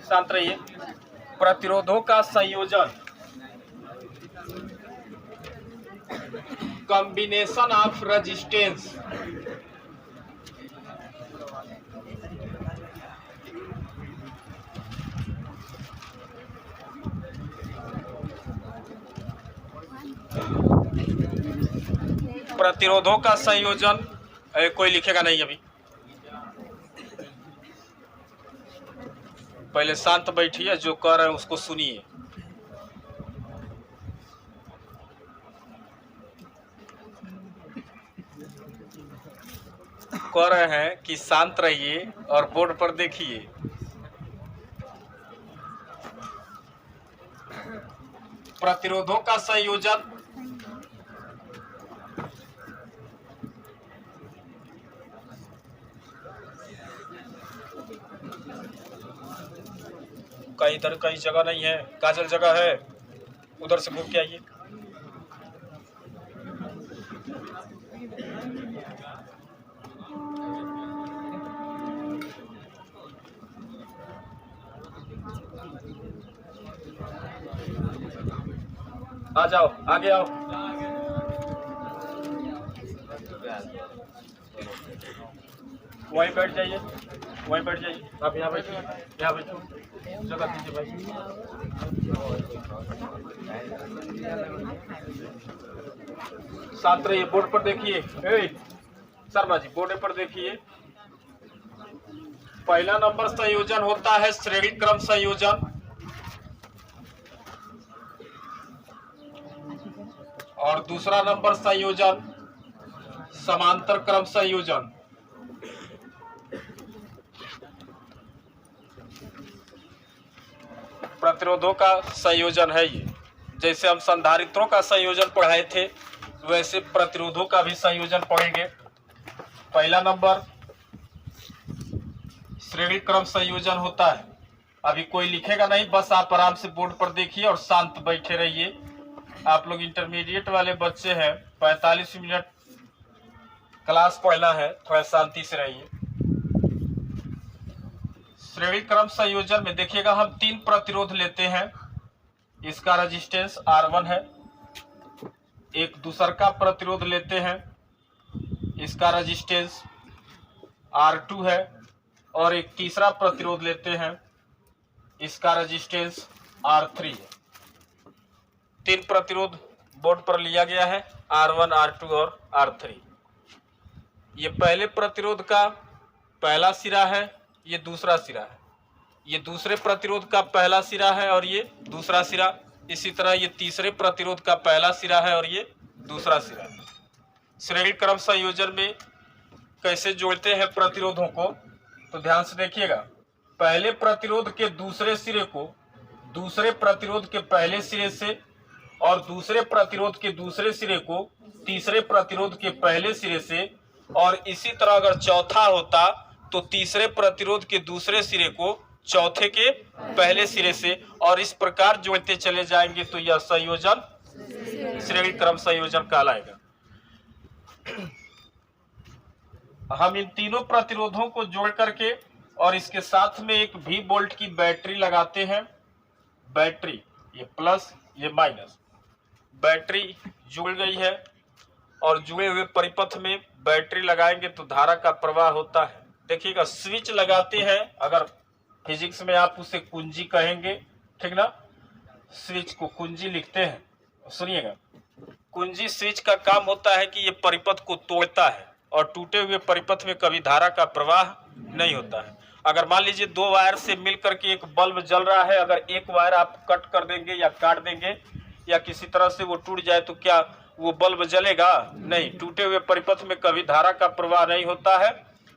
शांत रहिए। प्रतिरोधों का संयोजन, कॉम्बिनेशन ऑफ रेजिस्टेंस, प्रतिरोधों का संयोजन। कोई लिखेगा नहीं अभी, पहले शांत बैठिए, जो कह रहे हैं उसको सुनिए। कह रहे हैं कि शांत रहिए और बोर्ड पर देखिए। प्रतिरोधों का संयोजन कहीं इधर कहीं जगह नहीं है, काजल जगह है, उधर से घूम के आइए। आ जाओ, आगे आओ। वहीं बैठ जाइए, वहीं बैठ जाइए। आप यहाँ बैठिए, यहाँ बैठो, जगह दीजिए भाई। शांत रहिए, बोर्ड पर देखिए। शर्मा जी, बोर्ड पर देखिए। पहला नंबर संयोजन होता है श्रेणी क्रम संयोजन, और दूसरा नंबर संयोजन समांतर क्रम संयोजन। प्रतिरोधों का संयोजन है ये। जैसे हम संधारित्रों का संयोजन पढ़ाए थे, वैसे प्रतिरोधों का भी संयोजन पढ़ेंगे। पहला नंबर श्रेणी क्रम संयोजन होता है। अभी कोई लिखेगा नहीं, बस आप आराम से बोर्ड पर देखिए और शांत बैठे रहिए। आप लोग इंटरमीडिएट वाले बच्चे हैं, 45 मिनट क्लास पढ़ना है, थोड़ा शांति से रहिए। श्रेणी क्रम संयोजन में देखिएगा, हम 3 प्रतिरोध लेते हैं। इसका रेजिस्टेंस R1 है। एक दूसर का प्रतिरोध लेते हैं, इसका रेजिस्टेंस R2 है। और एक तीसरा प्रतिरोध लेते हैं, इसका रेजिस्टेंस R3 है। 3 प्रतिरोध बोर्ड पर लिया गया है, R1, R2 और R3। ये पहले प्रतिरोध का पहला सिरा है, ये दूसरा सिरा है। ये दूसरे प्रतिरोध का पहला सिरा है और ये दूसरा सिरा। इसी तरह ये तीसरे प्रतिरोध का पहला सिरा है और ये दूसरा सिरा है। श्रेणी क्रम संयोजन में कैसे जोड़ते हैं प्रतिरोधों को, तो ध्यान से देखिएगा। पहले प्रतिरोध के दूसरे सिरे को दूसरे प्रतिरोध के पहले सिरे से, और दूसरे प्रतिरोध के दूसरे सिरे को तीसरे प्रतिरोध के पहले सिरे से, और इसी तरह अगर चौथा होता तो तीसरे प्रतिरोध के दूसरे सिरे को चौथे के पहले सिरे से, और इस प्रकार जोड़ते चले जाएंगे तो यह संयोजन श्रेणी क्रम संयोजन कहलाएगा। हम इन तीनों प्रतिरोधों को जोड़ करके और इसके साथ में एक V वोल्ट की बैटरी लगाते हैं। बैटरी, ये प्लस ये माइनस, बैटरी जुड़ गई है और जुड़े हुए परिपथ में बैटरी लगाएंगे तो धारा का प्रवाह होता है। देखिएगा, स्विच लगाते हैं, अगर फिजिक्स में आप उसे कुंजी कहेंगे, ठीक ना। स्विच को कुंजी लिखते हैं। सुनिएगा, कुंजी स्विच का काम होता है कि ये परिपथ को तोड़ता है और टूटे हुए परिपथ में कभी धारा का प्रवाह नहीं होता है। अगर मान लीजिए 2 वायर से मिलकर के एक बल्ब जल रहा है, अगर एक वायर आप कट कर देंगे या काट देंगे या किसी तरह से वो टूट जाए तो क्या वो बल्ब जलेगा? नहीं। टूटे हुए परिपथ में कभी धारा का प्रवाह नहीं होता है,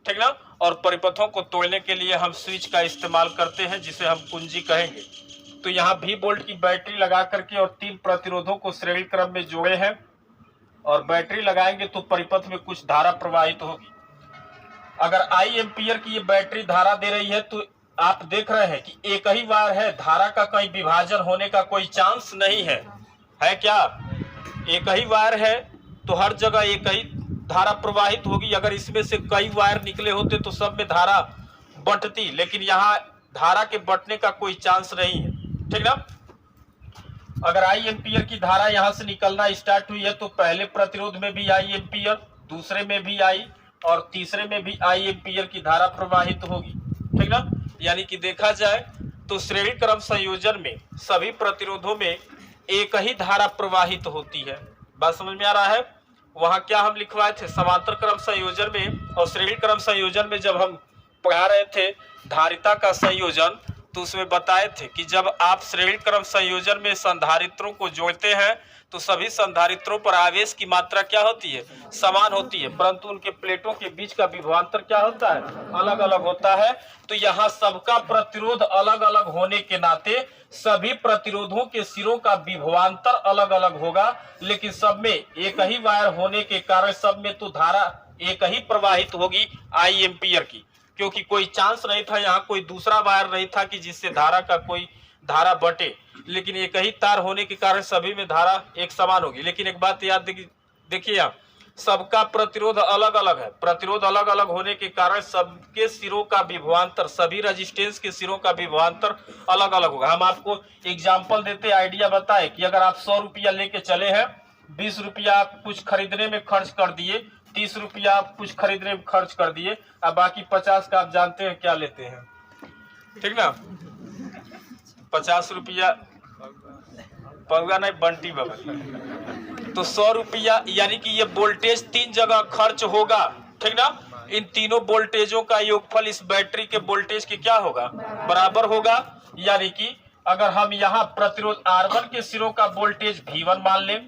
ठीक ना। और परिपथों को तोड़ने के लिए हम स्विच का इस्तेमाल करते हैं, जिसे हम कुंजी कहेंगे। तो यहाँ V वोल्ट की बैटरी लगा करके और 3 प्रतिरोधों को श्रेणी क्रम में जोड़े हैं, और बैटरी लगाएंगे तो परिपथ में कुछ धारा प्रवाहित होगी। अगर I एम्पियर की ये बैटरी धारा दे रही है तो आप देख रहे हैं कि एक ही वायर है, धारा का कहीं विभाजन होने का कोई चांस नहीं है क्या? एक ही वायर है तो हर जगह एक ही धारा प्रवाहित होगी। अगर इसमें से कई वायर निकले होते तो सब में धारा बंटती, लेकिन यहाँ धारा के बंटने का कोई चांस नहीं है, ठीक ना। अगर आई एम्पियर की धारा यहाँ से निकलना स्टार्ट हुई है तो पहले प्रतिरोध में भी आई एम्पियर, दूसरे में भी आई और तीसरे में भी आई एम्पियर की धारा प्रवाहित होगी, ठीक ना। यानी कि देखा जाए तो श्रेणी क्रम संयोजन में सभी प्रतिरोधों में एक ही धारा प्रवाहित होती है। बात समझ में आ रहा है? वहां क्या हम लिखवाए थे, समांतर क्रम संयोजन में और श्रेणी क्रम संयोजन में जब हम पढ़ा रहे थे धारिता का संयोजन, तो उसमें बताए थे कि जब आप श्रेणी क्रम संयोजन में संधारित्रों को जोड़ते हैं तो सभी संधारित्रों पर आवेश की मात्रा क्या होती है, समान होती है, परंतु उनके प्लेटों के बीच का विभवांतर क्या होता है, अलग अलग होता है। तो यहाँ सबका प्रतिरोध अलग अलग होने के नाते सभी प्रतिरोधों के सिरों का विभवांतर अलग अलग होगा, लेकिन सब में एक ही वायर होने के कारण सब में तो धारा एक ही प्रवाहित होगी आई एम्पियर की, क्योंकि कोई चांस नहीं था, यहाँ कोई दूसरा वायर नहीं था कि जिससे धारा का कोई धारा बटे, लेकिन एक ही तार होने के कारण सभी में धारा एक समान होगी। लेकिन एक बात याद देखिए, यहाँ सबका प्रतिरोध अलग अलग है, प्रतिरोध अलग अलग होने के कारण सबके सिरों का विभवांतर, सभी रेजिस्टेंस के सिरों का विभवांतर अलग अलग होगा। हम आपको एग्जाम्पल देते, आइडिया बताए कि अगर आप 100 रुपया लेके चले हैं, 20 रुपया आप कुछ खरीदने में खर्च कर दिए, 30 रुपया आप कुछ खरीदने में खर्च कर दिए, अब बाकी 50 का आप जानते हैं क्या लेते हैं, ठीक ना। 50 रुपया पौगा नहीं, बंटी बाबा। तो 100 रुपया, यानी कि ये वोल्टेज 3 जगह खर्च होगा, ठीक ना। इन तीनों वोल्टेजों का योगफल इस बैटरी के वोल्टेज के क्या होगा, बराबर होगा। यानी कि अगर हम यहाँ प्रतिरोध R1 के सिरों का वोल्टेज V1 मान लें,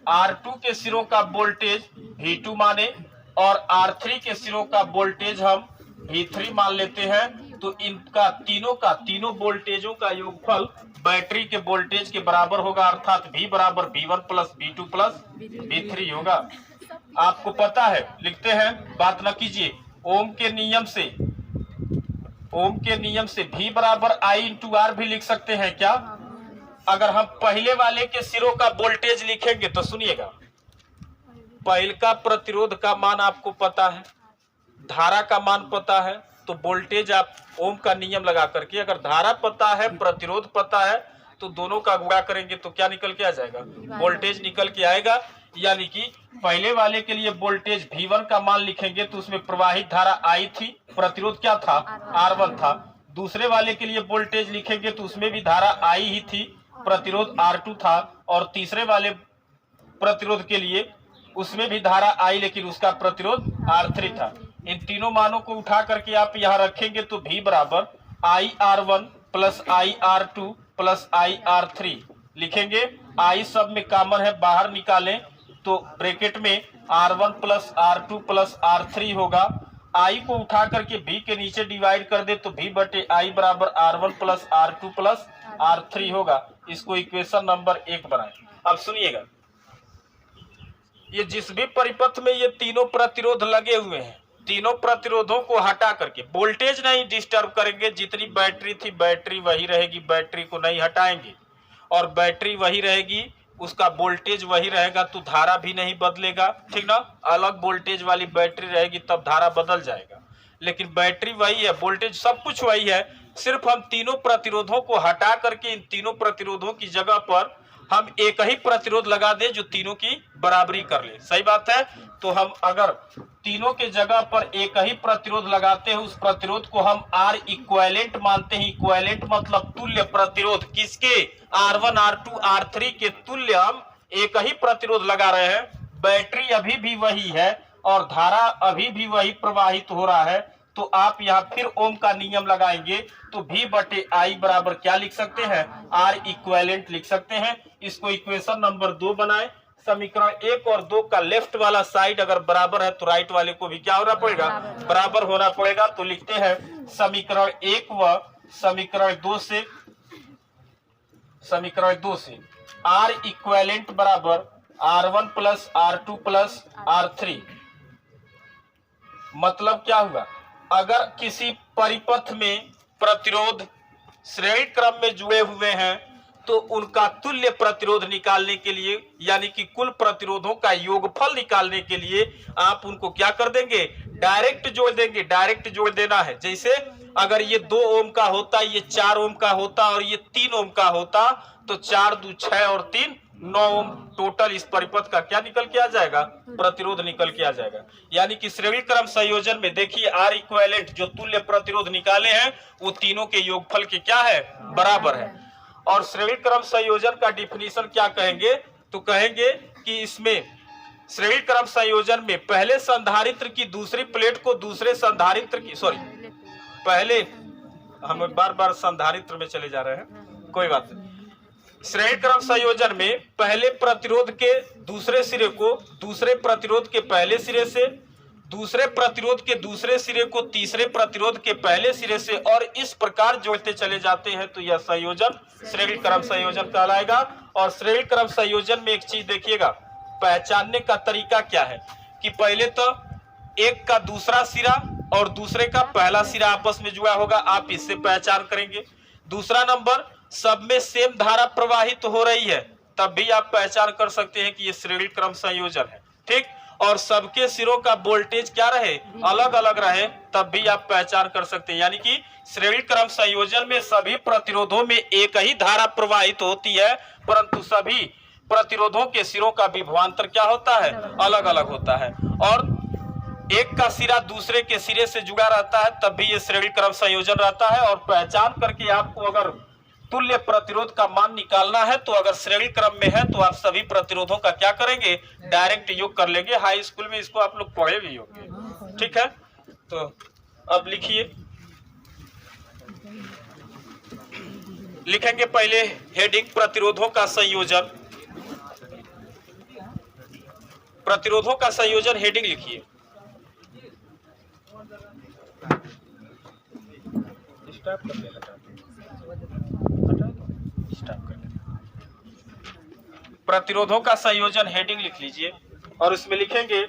R2 के सिरों का वोल्टेज V2 माने और R3 के सिरों का वोल्टेज हम V3 मान लेते हैं, तो इनका तीनों वोल्टेजों का योगफल बैटरी के वोल्टेज के बराबर होगा, अर्थात V बराबर V1 plus V2 plus V3 होगा। आपको पता है, लिखते हैं, बात न कीजिए। ओम के नियम से V बराबर I इंटू R भी लिख सकते हैं क्या? अगर हम पहले वाले के सिरों का वोल्टेज लिखेंगे तो सुनिएगा, पहले का प्रतिरोध का मान आपको पता है, धारा का मान पता है, तो वोल्टेज आप ओम का नियम लगा करके, अगर धारा पता है प्रतिरोध पता है तो दोनों का गुणा करेंगे तो क्या निकल के आ जाएगा, वोल्टेज निकल के आएगा। यानी कि पहले वाले के लिए वोल्टेज V1 का मान लिखेंगे तो उसमें प्रवाहित धारा I थी, प्रतिरोध क्या था, R1 था। दूसरे वाले के लिए वोल्टेज लिखेंगे तो उसमें भी धारा I ही थी, प्रतिरोध R2 था। और तीसरे वाले प्रतिरोध के लिए उसमें भी धारा I, लेकिन उसका प्रतिरोध R3 था। इन तीनों मानों को उठा करके आप यहाँ रखेंगे तो V बराबर IR1 plus IR2 plus IR3 लिखेंगे। I सब में कॉमन है, बाहर निकालें तो ब्रैकेट में R1 plus R2 plus R3 होगा। I को उठा करके V के नीचे डिवाइड कर दे तो V बटे I बराबर R1 plus R2 plus R3 होगा। इसको इक्वेशन नंबर 1 बनाएं। अब सुनिएगा, ये जिस भी परिपथ में ये तीनों प्रतिरोध लगे हुए हैं, तीनों प्रतिरोधों को हटा करके वोल्टेज नहीं डिस्टर्ब करेंगे, जितनी बैटरी थी बैटरी वही रहेगी, बैटरी को नहीं हटाएंगे और बैटरी वही रहेगी, उसका वोल्टेज वही रहेगा, तो धारा भी नहीं बदलेगा, ठीक ना। अलग वोल्टेज वाली बैटरी रहेगी तब धारा बदल जाएगा, लेकिन बैटरी वही है, वोल्टेज सब कुछ वही है। सिर्फ हम तीनों प्रतिरोधों को हटा करके इन तीनों प्रतिरोधों की जगह पर हम एक ही प्रतिरोध लगा दे जो तीनों की बराबरी कर ले। सही बात है। तो हम अगर तीनों के जगह पर एक ही प्रतिरोध लगाते हैं, उस प्रतिरोध को हम R इक्विवेलेंट मानते हैं। इक्विवेलेंट मतलब तुल्य प्रतिरोध, किसके, R1 R2 R3 के तुल्य हम एक ही प्रतिरोध लगा रहे हैं। बैटरी अभी भी वही है और धारा अभी भी वही प्रवाहित हो रहा है। तो आप यहाँ फिर ओम का नियम लगाएंगे तो V बटे I बराबर क्या लिख सकते हैं, R इक्विवेलेंट लिख सकते हैं। इसको इक्वेशन नंबर 2 बनाए। समीकरण 1 और 2 का लेफ्ट वाला साइड अगर बराबर है तो राइट वाले को भी क्या होना पड़ेगा, बराबर होना पड़ेगा। तो लिखते हैं समीकरण 1 व समीकरण 2 से R इक्विवेलेंट बराबर R1 plus R2 plus R3। मतलब क्या हुआ, अगर किसी परिपथ में प्रतिरोध श्रेणी क्रम में जुड़े हुए हैं तो उनका तुल्य प्रतिरोध निकालने के लिए, यानी कि कुल प्रतिरोधों का योगफल निकालने के लिए आप उनको क्या कर देंगे, डायरेक्ट जोड़ देंगे। डायरेक्ट जोड़ देना है। जैसे अगर ये 2 ओम का होता, ये 4 ओम का होता और ये 3 ओम का होता तो 4 2 6 और 3 9 ओम टोटल इस परिपथ का क्या निकल के आ जाएगा, प्रतिरोध निकल के आ जाएगा। यानी कि श्रेणी क्रम संयोजन में देखिए आर इक्विवेलेंट जो तुल्य प्रतिरोध निकाले हैं वो तीनों के योगफल के क्या है, बराबर है। और श्रेणी क्रम संयोजन का डिफिनीशन क्या कहेंगे, तो कहेंगे कि इसमें श्रेणी क्रम संयोजन में पहले संधारित्र की दूसरी प्लेट को दूसरे संधारित्र की, पहले हम बार संधारित्र में चले जा रहे हैं, कोई बात नहीं। श्रेणी क्रम संयोजन में पहले प्रतिरोध के दूसरे सिरे को दूसरे प्रतिरोध के पहले सिरे से, दूसरे प्रतिरोध के दूसरे सिरे को तीसरे प्रतिरोध के पहले सिरे से और इस प्रकार जोड़ते चले जाते हैं तो यह संयोजन श्रेणी क्रम संयोजन कहलाएगा। और श्रेणी क्रम संयोजन में एक चीज देखिएगा, पहचानने का तरीका क्या है कि पहले तो एक का दूसरा सिरा और दूसरे का पहला सिरा आपस में जुड़ा होगा, आप इससे पहचान करेंगे। दूसरा नंबर, सब में सेम धारा प्रवाहित हो रही है, तब भी आप पहचान कर सकते हैं कि यह श्रेणी क्रम संयोजन है, ठीक। और सबके सिरों का वोल्टेज क्या रहे, अलग अलग रहे, तब भी आप पहचान कर सकते हैं। यानी कि श्रेणी क्रम संयोजन में सभी प्रतिरोधों में एक ही धारा प्रवाहित होती है, परंतु सभी प्रतिरोधों के सिरों का विभवांतर क्या होता है, अलग अलग होता है। और एक का सिरा दूसरे के सिरे से जुड़ा रहता है, तब भी ये श्रेणी क्रम संयोजन रहता है। और पहचान करके आपको अगर तुल्य प्रतिरोध का मान निकालना है तो अगर श्रेणी क्रम में है तो आप सभी प्रतिरोधों का क्या करेंगे, डायरेक्ट योग कर लेंगे। हाई स्कूल में इसको आप लोग पढ़े भी होंगे, ठीक है। तो अब लिखिए, लिखेंगे पहले हेडिंग प्रतिरोधों का संयोजन। प्रतिरोधों का संयोजन हेडिंग लिखिए। प्रतिरोधों का संयोजन हेडिंग लिख लीजिए और उसमें लिखेंगे